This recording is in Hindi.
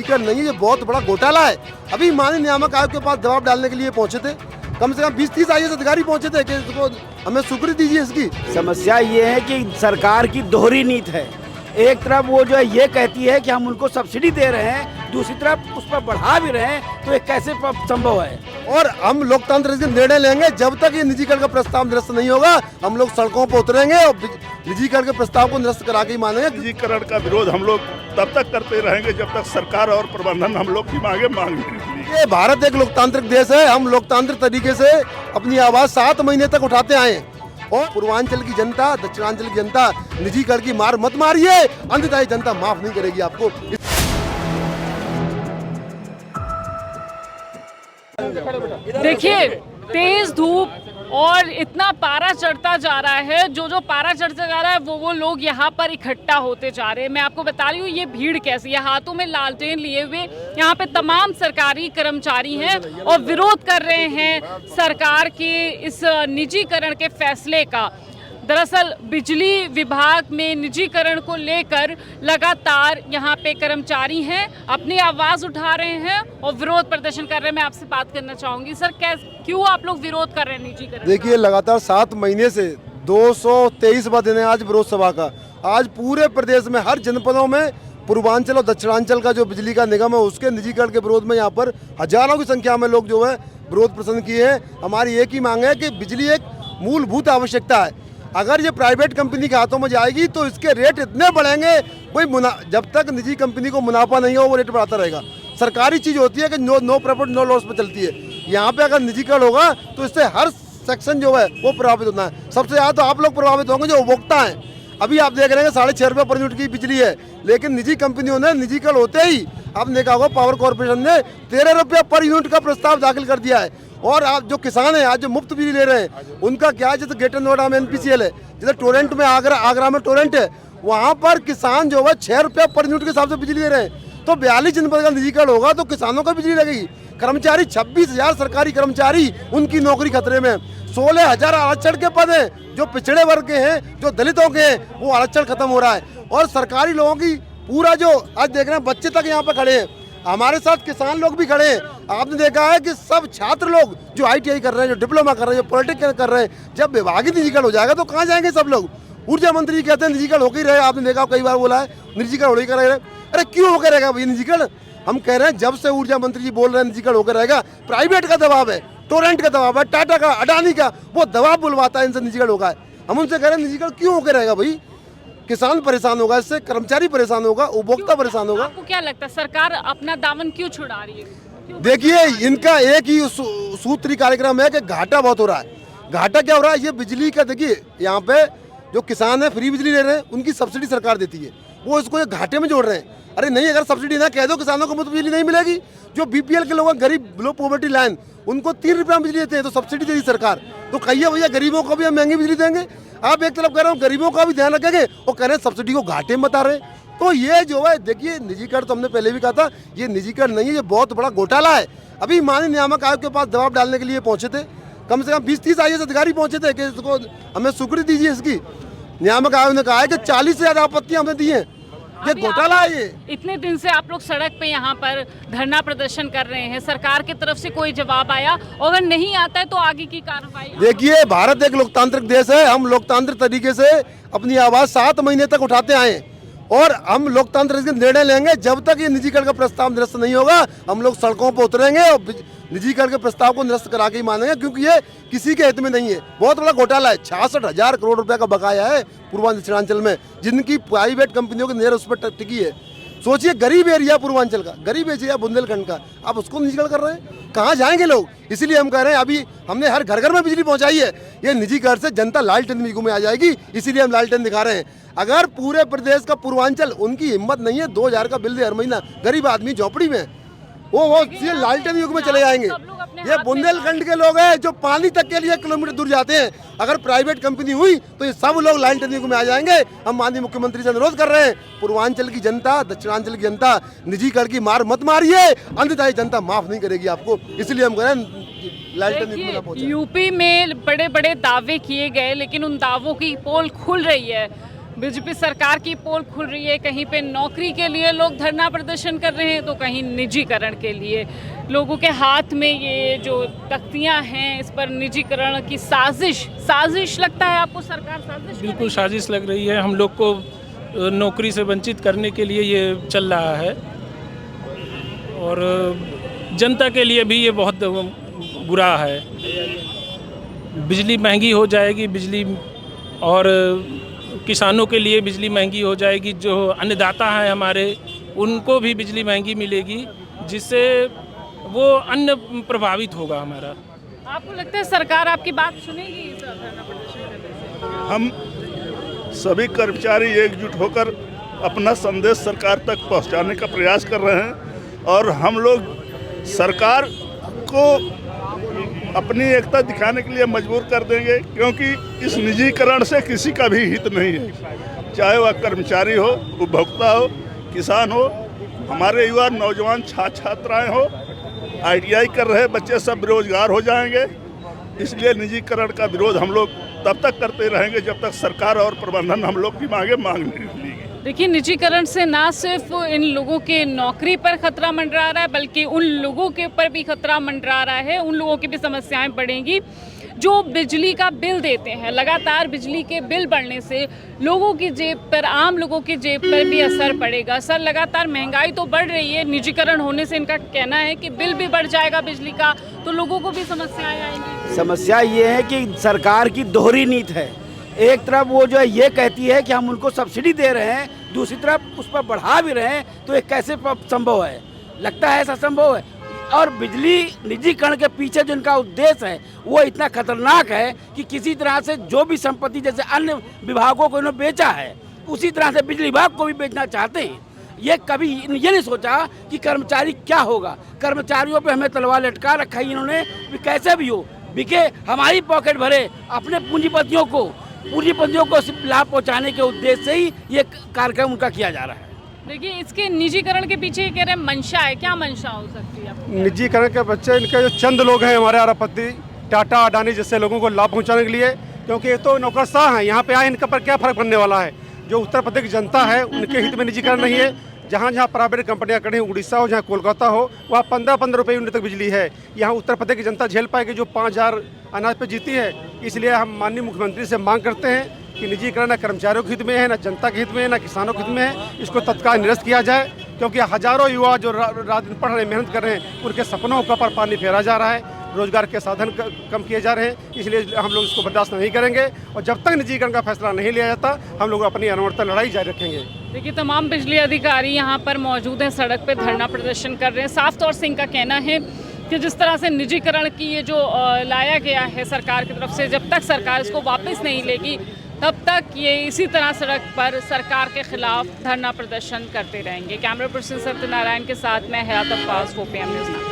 निजीकरण नहीं है, ये बहुत बड़ा घोटाला है। अभी माननीय नियामक आयोग के पास जवाब डालने के लिए पहुंचे थे, कम से कम 20-30 IAS अधिकारी पहुंचे थे कि इसको हमें स्वीकृति दीजिए इसकी। समस्या ये है कि सरकार की दोहरी नीति है। एक तरफ वो जो है ये कहती है कि हम उनको सब्सिडी दे रहे हैं, दूसरी तरफ उस पर बढ़ा भी रहे हैं, तो ये कैसे संभव है। और हम लोकतंत्र से निर्णय लेंगे, जब तक ये निजीकरण का प्रस्ताव निरस्त नहीं होगा हम लोग सड़कों पर उतरेंगे और निजीकरण के प्रस्ताव को निरस्त करा के ही मानेंगे। निजीकरण का विरोध हम लोग तब तक करते रहेंगे जब तक सरकार और प्रबंधन हम लोग की मांगे। ये भारत एक लोकतांत्रिक देश है, हम लोकतांत्रिक तरीके से अपनी आवाज 7 महीने तक उठाते आए हैं। और पूर्वांचल की जनता, दक्षिणांचल की जनता निजीकरण की मार मत मारिए, अंततः जनता माफ नहीं करेगी आपको। देखिए, तेज धूप और इतना पारा चढ़ता जा रहा है, जो पारा चढ़ता जा रहा है वो लोग यहाँ पर इकट्ठा होते जा रहे हैं। मैं आपको बता रही हूँ ये भीड़ कैसी है। हाथों में लालटेन लिए हुए यहाँ पे तमाम सरकारी कर्मचारी हैं और विरोध कर रहे हैं सरकार के इस निजीकरण के फैसले का। दरअसल बिजली विभाग में निजीकरण को लेकर लगातार यहाँ पे कर्मचारी हैं, अपनी आवाज़ उठा रहे हैं और विरोध प्रदर्शन कर रहे हैं। मैं आपसे बात करना चाहूँगी सर, क्यों आप लोग विरोध कर रहे हैं निजीकरण? देखिए, लगातार 7 महीने से 223वां दिन है आज विरोध सभा का। आज पूरे प्रदेश में हर जनपदों में पूर्वांचल और दक्षिणांचल का जो बिजली का निगम है उसके निजीकरण के विरोध में यहाँ पर हजारों की संख्या में लोग जो है विरोध प्रदर्शन किए हैं। हमारी एक ही मांग है कि बिजली एक मूलभूत आवश्यकता है। अगर ये प्राइवेट कंपनी के हाथों में जाएगी तो इसके रेट इतने बढ़ेंगे, जब तक निजी कंपनी को मुनाफा नहीं हो वो रेट बढ़ाता रहेगा। सरकारी चीज़ होती है कि नो प्रॉफिट नो लॉस पे चलती है। यहाँ पे अगर निजीकरण होगा तो इससे हर सेक्शन जो है वो प्रभावित होता है। सबसे ज़्यादा तो आप लोग प्रभावित होंगे जो उपभोक्ता हैं। अभी आप देख रहे हैं 6.5 रुपये पर यूनिट की बिजली है, लेकिन निजी कंपनियों ने निजीकरण होते ही आपने देखा होगा पावर कॉर्पोरेशन ने 13 रुपये पर यूनिट का प्रस्ताव दाखिल कर दिया है। और आप जो किसान हैं आज जो मुफ्त बिजली ले रहे हैं उनका क्या है, जैसे ग्रेटर नोएडा में NPCL है, जैसे टोरेंट में आगरा में टोरेंट है, वहाँ पर किसान जो है 6 रुपये पर यूनिट के हिसाब से बिजली दे रहे हैं। तो 42 जनपद का निजीकरण होगा तो किसानों को बिजली लगेगी। कर्मचारी 26,000 सरकारी कर्मचारी उनकी नौकरी खतरे में। 16,000 आरक्षण के पद हैं, जो पिछड़े वर्ग के हैं, जो दलितों के हैं, वो आरक्षण खत्म हो रहा है। और सरकारी लोगों की पूरा जो आज देख रहे हैं बच्चे तक यहाँ पे खड़े हैं, हमारे साथ किसान लोग भी खड़े हैं। आपने देखा है कि सब छात्र लोग जो ITI कर रहे हैं, जो डिप्लोमा कर रहे हैं, जो पॉलिटेक्निक कर रहे हैं, जब विभागीय निजीकरण हो जाएगा तो कहाँ जाएंगे सब लोग? ऊर्जा मंत्री कहते हैं निजीकरण होकर ही रहे, आपने देखा कई बार बोला है निजीकरण होकर रहेगा। अरे क्यों होकर रहेगा भाई निजीकरण? हम कह रहे हैं जब से ऊर्जा मंत्री जी बोल रहे हैं निजीकरण होकर रहेगा, प्राइवेट का दबाव है, टोरेंट का दबाव है, टाटा का, अडानी का, वो दबाव बुलवाता है इनसे निजीकरण होगा। हम उनसे कह रहे हैं निजीकरण क्यों होकर रहेगा भाई? किसान परेशान होगा इससे, कर्मचारी परेशान होगा, उपभोक्ता परेशान होगा। आपको क्या लगता है सरकार अपना दामन क्यों छुड़ा रही है? देखिए, इनका एक ही सूत्री कार्यक्रम है कि घाटा बहुत हो रहा है। घाटा क्या हो रहा है? ये बिजली का देखिए, यहाँ पे जो किसान है फ्री बिजली ले रहे हैं, उनकी सब्सिडी सरकार देती है, वो इसको एक घाटे में जोड़ रहे हैं। अरे नहीं, अगर सब्सिडी ना कह दो किसानों को मुफ्त बिजली नहीं मिलेगी। जो BPL के लोग गरीब, लो पॉवर्टी लाइन, उनको 3 रुपये में बिजली देते हैं तो सब्सिडी देगी सरकार। तो कहिए भैया गरीबों को भी हम महंगी बिजली देंगे? आप एक तरफ कह रहे हो गरीबों का भी ध्यान रखेंगे और कह रहे हैं सब्सिडी को घाटे में बता रहे हैं। तो ये जो है देखिए, निजीकरण तो हमने पहले भी कहा था, ये निजीकरण नहीं है, ये बहुत बड़ा घोटाला है। अभी माननीय नियामक आयोग के पास जवाब डालने के लिए पहुंचे थे, कम से कम 20-30 IAS अधिकारी पहुंचे थे कि इसको हमें स्वीकृति दीजिए इसकी। नियामक आयोग ने कहा है कि 40 से ज़्यादा आपत्तियां हमने दी हैं। ये घोटाला है। ये इतने दिन से आप लोग सड़क पे यहाँ पर धरना प्रदर्शन कर रहे हैं, सरकार की तरफ से कोई जवाब आया? अगर नहीं आता है तो आगे की कार्रवाई? देखिए, भारत एक लोकतांत्रिक देश है, हम लोकतांत्रिक तरीके से अपनी आवाज 7 महीने तक उठाते आए हैं और हम लोकतंत्र से निर्णय लेंगे। जब तक ये निजीकरण का प्रस्ताव निरस्त नहीं होगा हम लोग सड़कों पर उतरेंगे और निजीकरण के प्रस्ताव को निरस्त करा के ही मानेंगे, क्योंकि ये किसी के हित में नहीं है। बहुत बड़ा घोटाला है। 66,000 करोड़ रुपए का बकाया है पूर्वांचल दक्षिणांचल में, जिनकी प्राइवेट कंपनियों की नजर उस पर टिकी है। सोचिए, गरीब एरिया पूर्वांचल का, गरीब एरिया बुंदेलखंड का, आप उसको निजीकरण कर रहे हैं, कहाँ जाएंगे लोग? इसीलिए हम कह रहे हैं अभी हमने हर घर घर में बिजली पहुंचाई है, ये निजीकरण से जनता लालटेन युग में आ जाएगी, इसीलिए हम लालटेन दिखा रहे हैं। अगर पूरे प्रदेश का पूर्वांचल, उनकी हिम्मत नहीं है 2,000 का बिल दे हर महीना, गरीब आदमी झोपड़ी में, वो लालटेन युग में चले जाएंगे। ये बुंदेलखंड के लोग हैं जो पानी तक के लिए किलोमीटर दूर जाते हैं। अगर प्राइवेट कंपनी हुई तो ये सब लोग लालटेन युग में आ जाएंगे। हम माननीय मुख्यमंत्री से अनुरोध कर रहे हैं, पूर्वांचल की जनता, दक्षिणांचल की जनता निजीकरण की मार मत मारिए, अंततः जनता माफ नहीं करेगी आपको। इसलिए हम कह रहे हैं लालटेन युग में ना पहुंचे। यूपी में बड़े बड़े दावे किए गए, लेकिन उन दावों की पोल खुल रही है। बीजेपी सरकार की पोल खुल रही है, कहीं पे नौकरी के लिए लोग धरना प्रदर्शन कर रहे हैं तो कहीं निजीकरण के लिए। लोगों के हाथ में ये जो तख्तियां हैं, इस पर निजीकरण की साजिश लगता है आपको? सरकार साजिश कर बिल्कुल साजिश लग रही है। हम लोग को नौकरी से वंचित करने के लिए ये चल रहा है और जनता के लिए भी ये बहुत बुरा है। बिजली महंगी हो जाएगी, बिजली और किसानों के लिए बिजली महंगी हो जाएगी। जो अन्नदाता हैं हमारे, उनको भी बिजली महंगी मिलेगी, जिससे वो अन्न प्रभावित होगा हमारा। आपको लगता है सरकार आपकी बात सुनेगी इस धरना प्रदर्शन करने से? हम सभी कर्मचारी एकजुट होकर अपना संदेश सरकार तक पहुंचाने का प्रयास कर रहे हैं और हम लोग सरकार को अपनी एकता दिखाने के लिए मजबूर कर देंगे, क्योंकि इस निजीकरण से किसी का भी हित नहीं है। चाहे वह कर्मचारी हो, उपभोक्ता हो, किसान हो, हमारे युवा नौजवान छात्राएं हो, ITI कर रहे बच्चे सब बेरोजगार हो जाएंगे। इसलिए निजीकरण का विरोध हम लोग तब तक करते रहेंगे जब तक सरकार और प्रबंधन हम लोग की मांग नहीं लेगी। देखिए, निजीकरण से ना सिर्फ इन लोगों के नौकरी पर खतरा मंडरा रहा है, बल्कि उन लोगों के ऊपर भी खतरा मंडरा रहा है। उन लोगों की भी समस्याएं बढ़ेंगी जो बिजली का बिल देते हैं। लगातार बिजली के बिल बढ़ने से लोगों की जेब पर, आम लोगों की जेब पर भी असर पड़ेगा। सर, लगातार महंगाई तो बढ़ रही है, निजीकरण होने से इनका कहना है कि बिल भी बढ़ जाएगा बिजली का, तो लोगों को भी समस्याएं आएंगी। समस्या ये है कि सरकार की दोहरी नीति है। एक तरफ वो जो है ये कहती है कि हम उनको सब्सिडी दे रहे हैं, दूसरी तरफ उस पर बढ़ा भी रहे हैं, तो ये कैसे संभव है? लगता है ऐसा संभव है। और बिजली निजीकरण के पीछे जो इनका उद्देश्य है वो इतना खतरनाक है कि किसी तरह से जो भी संपत्ति जैसे अन्य विभागों को इन्होंने बेचा है, उसी तरह से बिजली विभाग को भी बेचना चाहते हैं। ये कभी ये नहीं सोचा कि कर्मचारी क्या होगा। कर्मचारियों पे हमें तलवार लटका रखा है इन्होंने, कैसे भी हो बिके, हमारी पॉकेट भरे, अपने पूंजीपतियों को लाभ पहुंचाने के उद्देश्य से ही ये कार्यक्रम उनका किया जा रहा है। देखिए, इसके निजीकरण के पीछे कह रहे हैं मंशा है। क्या मंशा हो सकती है? निजीकरण के बच्चे इनके जो चंद लोग हैं हमारे अरबपति, टाटा, अडानी जैसे लोगों को लाभ पहुंचाने के लिए, क्योंकि ये तो नौकरशाह हैं, यहाँ पे आए इनके पर क्या फर्क पड़ने वाला है। जो उत्तर प्रदेश की जनता है उनके हित में निजीकरण नहीं है। जहाँ जहाँ प्राइवेट कंपनियां खड़ी हैं, उड़ीसा हो, जहाँ कोलकाता हो, वहाँ 15-15 रुपये यूनिट तक बिजली है। यहाँ उत्तर प्रदेश की जनता झेल पाएगी जो 5,000 अनाज पे जीती है। इसलिए हम माननीय मुख्यमंत्री से मांग करते हैं कि निजीकरण न कर्मचारियों के हित में है, न जनता के हित में है, न किसानों के हित में है। इसको तत्काल निरस्त किया जाए, क्योंकि हजारों युवा जो रात दिन पढ़ रहे हैं, मेहनत कर रहे हैं, उनके सपनों का पर पानी फेरा जा रहा है, रोजगार के साधन कम किए जा रहे हैं। इसलिए हम लोग इसको बर्दाश्त नहीं करेंगे और जब तक निजीकरण का फैसला नहीं लिया जाता, हम लोग अपनी अनवरता लड़ाई जारी रखेंगे। देखिए, तमाम बिजली अधिकारी यहाँ पर मौजूद हैं, सड़क पे धरना प्रदर्शन कर रहे हैं। साफ तौर से इनका कहना है कि जिस तरह से निजीकरण की ये जो लाया गया है सरकार की तरफ से, जब तक सरकार इसको वापस नहीं लेगी तब तक ये इसी तरह सड़क पर सरकार के खिलाफ धरना प्रदर्शन करते रहेंगे। कैमरा पर्सन सत्यनारायण के साथ मैं हयात अब्बास, OPM न्यूज़।